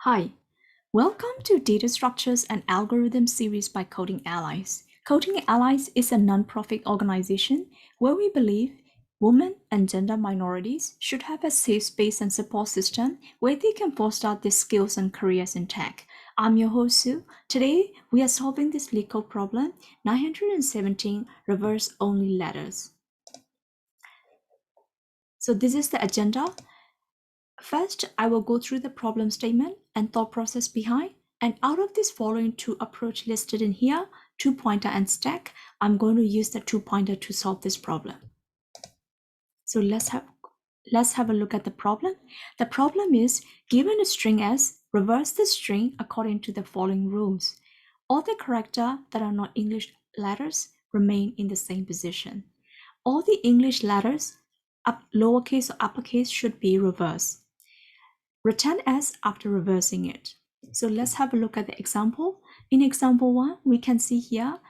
Hi, welcome to Data Structures and Algorithms series by Coding Allies. Coding Allies is a non-profit organization where we believe women and gender minorities should have a safe space and support system where they can foster their skills and careers in tech. I'm your host Sue. Today we are solving this LeetCode problem 917 reverse-only letters. So this is the agenda. First, I will go through the problem statement and thought process behind. And out of this following two approach listed in here, two pointer and stack, I'm going to use the two pointer to solve this problem. So let's have a look at the problem. The problem is given a string S, reverse the string according to the following rules. All the characters that are not English letters remain in the same position. All the English letters, lowercase or uppercase, should be reversed. Return S after reversing it. So let's have a look at the example. In example 1, we can see here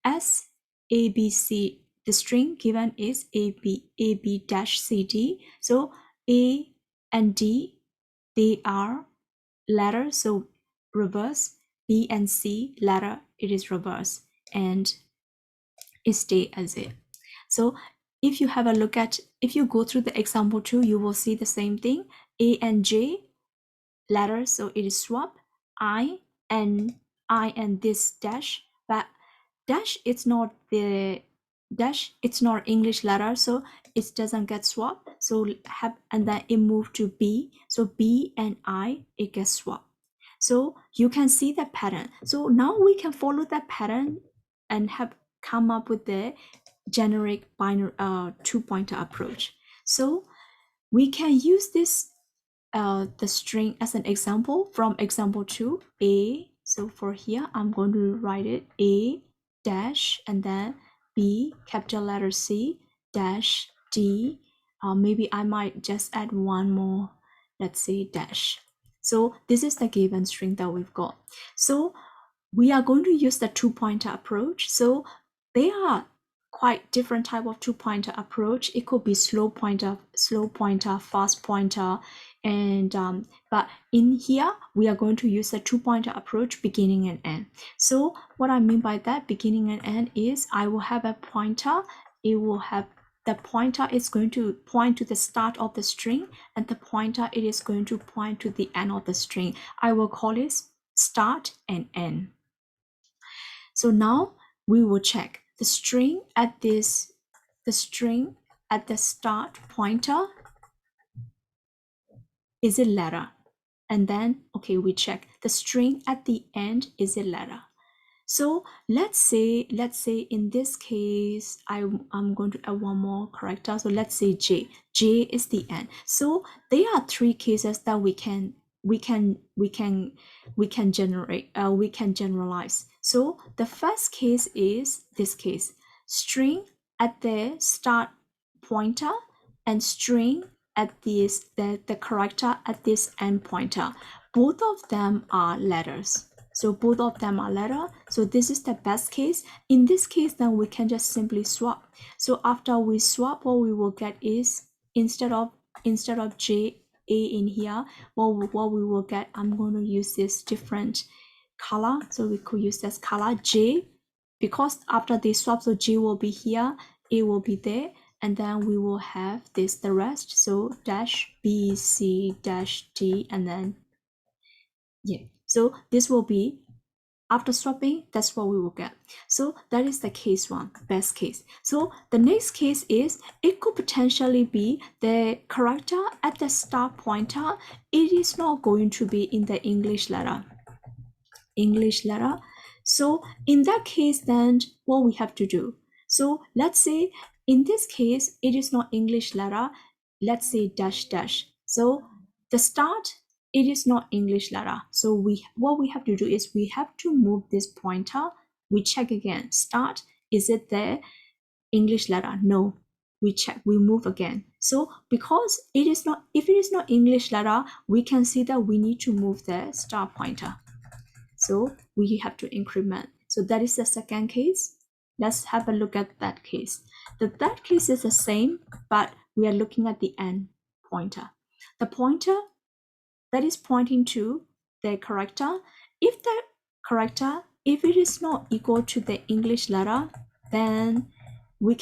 S, A, B, C. The string given is A, B dash C, D. So A and D, they are letter, so reverse. B and C, letter, it is reverse. And it stay as it. So if you have a look at, if you go through the example 2, you will see the same thing. A and J, letters, so it is swap. I and this dash, but dash it's not the dash, it's not English letter, so it doesn't get swapped. So have, and then it moved to B, so B and I, it gets swapped. So you can see the pattern. So now we can follow that pattern and have come up with the generic binary two pointer approach. So we can use this the string as an example from example 2, A. So for here, I'm going to write it A dash and then B, capital letter C, dash D. Maybe I might just add one more, let's say dash. So this is the given string that we've got. So we are going to use the two pointer approach. So they are quite different type of two pointer approach. It could be slow pointer, fast pointer, and but in here we are going to use the two pointer approach beginning and end. So what I mean by that beginning and end is I will have a pointer. It will have the pointer is going to point to the start of the string, and the pointer it is going to point to the end of the string. I will call it start and end. So now we will check the string at the start pointer, is it letter? And then, okay, we check the string at the end, is it letter? So let's say in this case, I'm going to add one more character. So let's say J. J is the end. So there are three cases that we can generalize. So the first case is this case: string at the start pointer and string at this the character at this end pointer. Both of them are letters. So both of them are letter. So this is the best case. In this case, then we can just simply swap. So after we swap, what we will get is instead of J, A in here, what we will get, I'm going to use this different color. So we could use this color J, because after they swap, so J will be here, A will be there, and then we will have this the rest. So dash B, C, dash D, and then yeah. So this will be after swapping, that's what we will get. So that is the case one, best case. So the next case is it could potentially be the character at the start pointer. It is not going to be in the English letter. So in that case, then what we have to do? So let's say in this case, it is not English letter. Let's say dash dash. So the start, it is not English letter. So what we have to do is we have to move this pointer. We check again. Start, is it there? English letter? No. We check, we move again. So because it is not, if it is not English letter, we can see that we need to move the start pointer. So we have to increment. So that is the second case. Let's have a look at that case. The third case is the same, but we are looking at the end pointer. The pointer that is pointing to the character. If the character, if it is not equal to the English letter, then we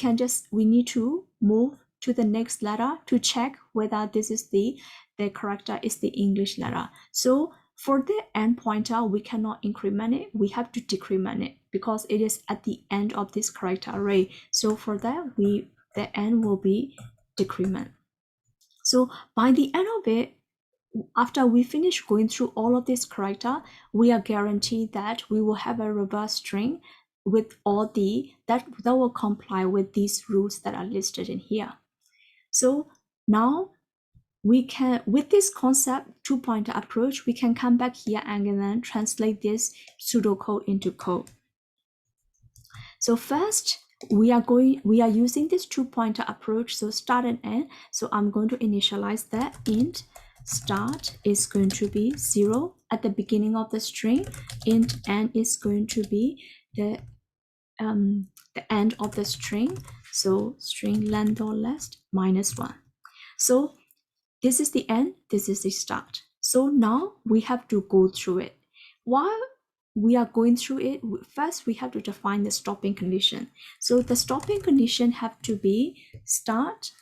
need to move to the next letter to check whether this is the character is the English letter. So for the end pointer, we cannot increment it, we have to decrement it because it is at the end of this character array. So for that, the end will be decrement. So by the end of it, after we finish going through all of this character, we are guaranteed that we will have a robust string with all the that will comply with these rules that are listed in here. So now we can, with this concept two-pointer approach, we can come back here and then translate this pseudocode into code. So first, we are using this two-pointer approach, so start and end. So I'm going to initialize that int start is going to be 0 at the beginning of the string, int end is going to be the end of the string, so string length or length -1. So this is the end, this is the start. So now we have to go through it. While we are going through it, first we have to define the stopping condition. So the stopping condition have to be start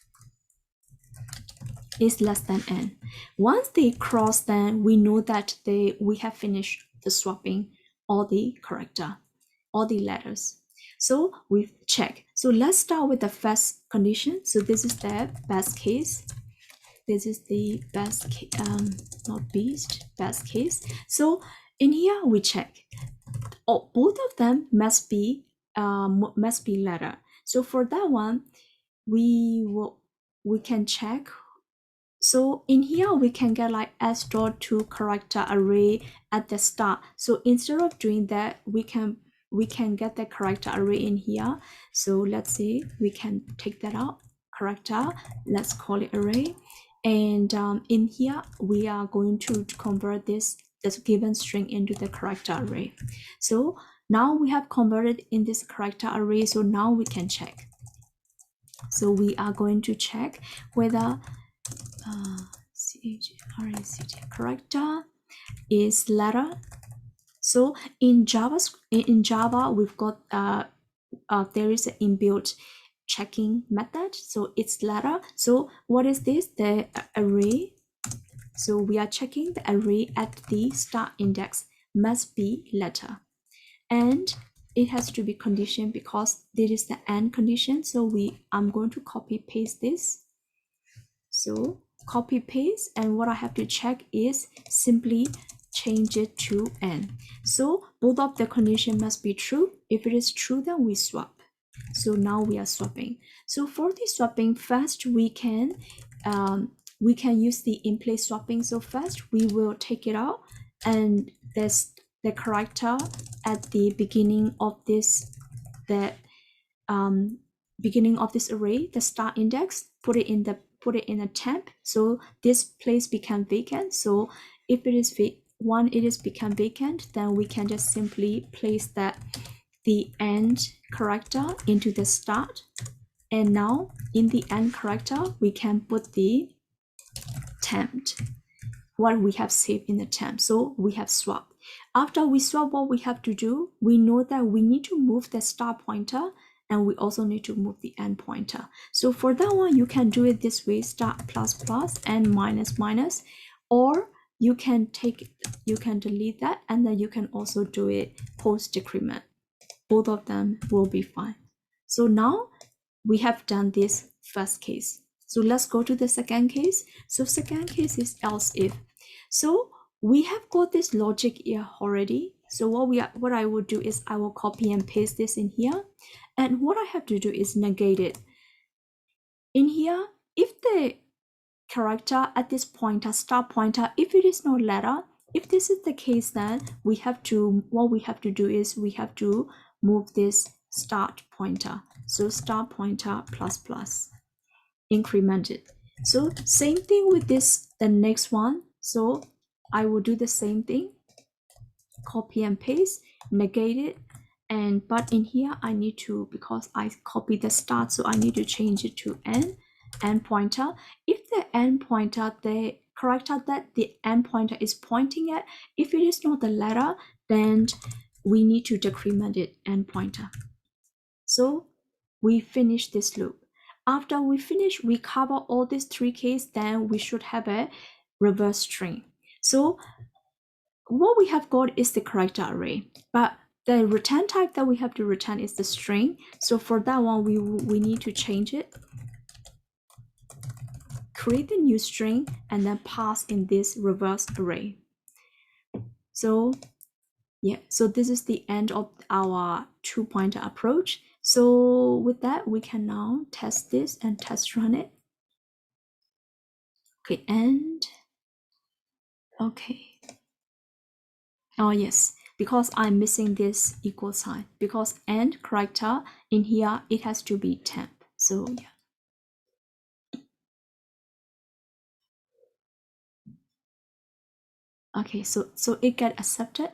is less than n. Once they cross, then we know that we have finished the swapping all the character, all the letters. So we check. So let's start with the first condition. So this is the best case. This is the best case, not beast, best case. So in here we check. Oh, both of them must be letter. So for that one, we can check. So in here we can get like s.to character array at the start. So instead of doing that, we can get the character array in here. So let's say we can take that out, character, let's call it array. And in here we are going to convert this given string into the character array. So now we have converted in this character array, so now we can check. So we are going to check whether character is letter. So in Java we've got there is an inbuilt checking method, so it's letter. So what is this? The array. So we are checking the array at the start index must be letter, and it has to be condition because this is the end condition. So I'm going to copy paste this. So copy paste, and what I have to check is simply change it to n. So both of the condition must be true. If it is true, then we swap. So now we are swapping. So for the swapping, first we can use the in-place swapping. So first we will take it out, and there's the character at the beginning of this beginning of this array, the start index, put it in a temp. So this place become vacant. So if it is become vacant, then we can just simply place the end character into the start. And now in the end character, we can put the temp, what we have saved in the temp. So we have swapped. After we swap, what we have to do, we know that we need to move the start pointer, and we also need to move the end pointer. So for that one, you can do it this way, start plus plus and minus minus, or you can delete that, and then you can also do it post decrement. Both of them will be fine. So now we have done this first case. So let's go to the second case. So second case is else if. So we have got this logic here already. So what I will do is I will copy and paste this in here. And what I have to do is negate it. In here, if the character at this pointer, start pointer, if it is not letter, if this is the case, then what we have to do is we have to move this start pointer. So start pointer plus plus, increment it. So same thing with this, the next one. So I will do the same thing, copy and paste, negate it. But in here I need to, because I copied the start, so I need to change it to end pointer. If the end pointer, the character that the end pointer is pointing at. If it is not the letter, then we need to decrement it end pointer. So we finish this loop. After we finish, we cover all these 3 cases, then we should have a reverse string. So what we have got is the character array, but the return type that we have to return is the string. So for that one, we need to change it, create the new string, and then pass in this reverse array. So yeah, so this is the end of our 2-pointer approach. So with that, we can now test this and test run it. Okay, and okay. Oh yes, because I'm missing this equal sign, because and character in here, it has to be temp. So yeah. Okay, so it get accepted.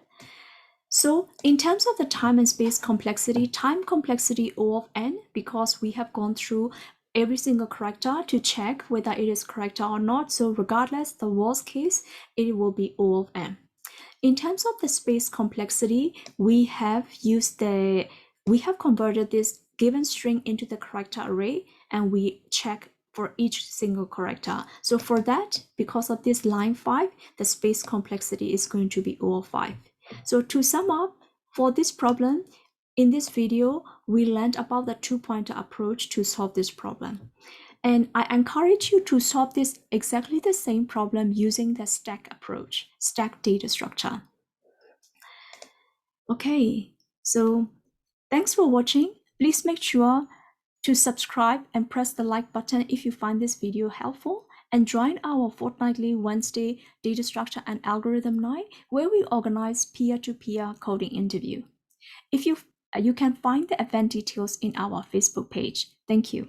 So in terms of the time and space complexity, time complexity O of n, because we have gone through every single character to check whether it is character or not. So regardless, the worst case, it will be O of n. In terms of the space complexity, we have converted this given string into the character array, and we check for each single character. So for that, because of this line 5, the space complexity is going to be O of 5. So to sum up, for this problem, in this video, we learned about the 2-pointer approach to solve this problem. And I encourage you to solve this exactly the same problem using the stack approach, stack data structure. Okay, so thanks for watching. Please make sure to subscribe and press the like button if you find this video helpful, and join our fortnightly Wednesday data structure and algorithm night, where we organize peer-to-peer coding interview. You can find the event details in our Facebook page. Thank you.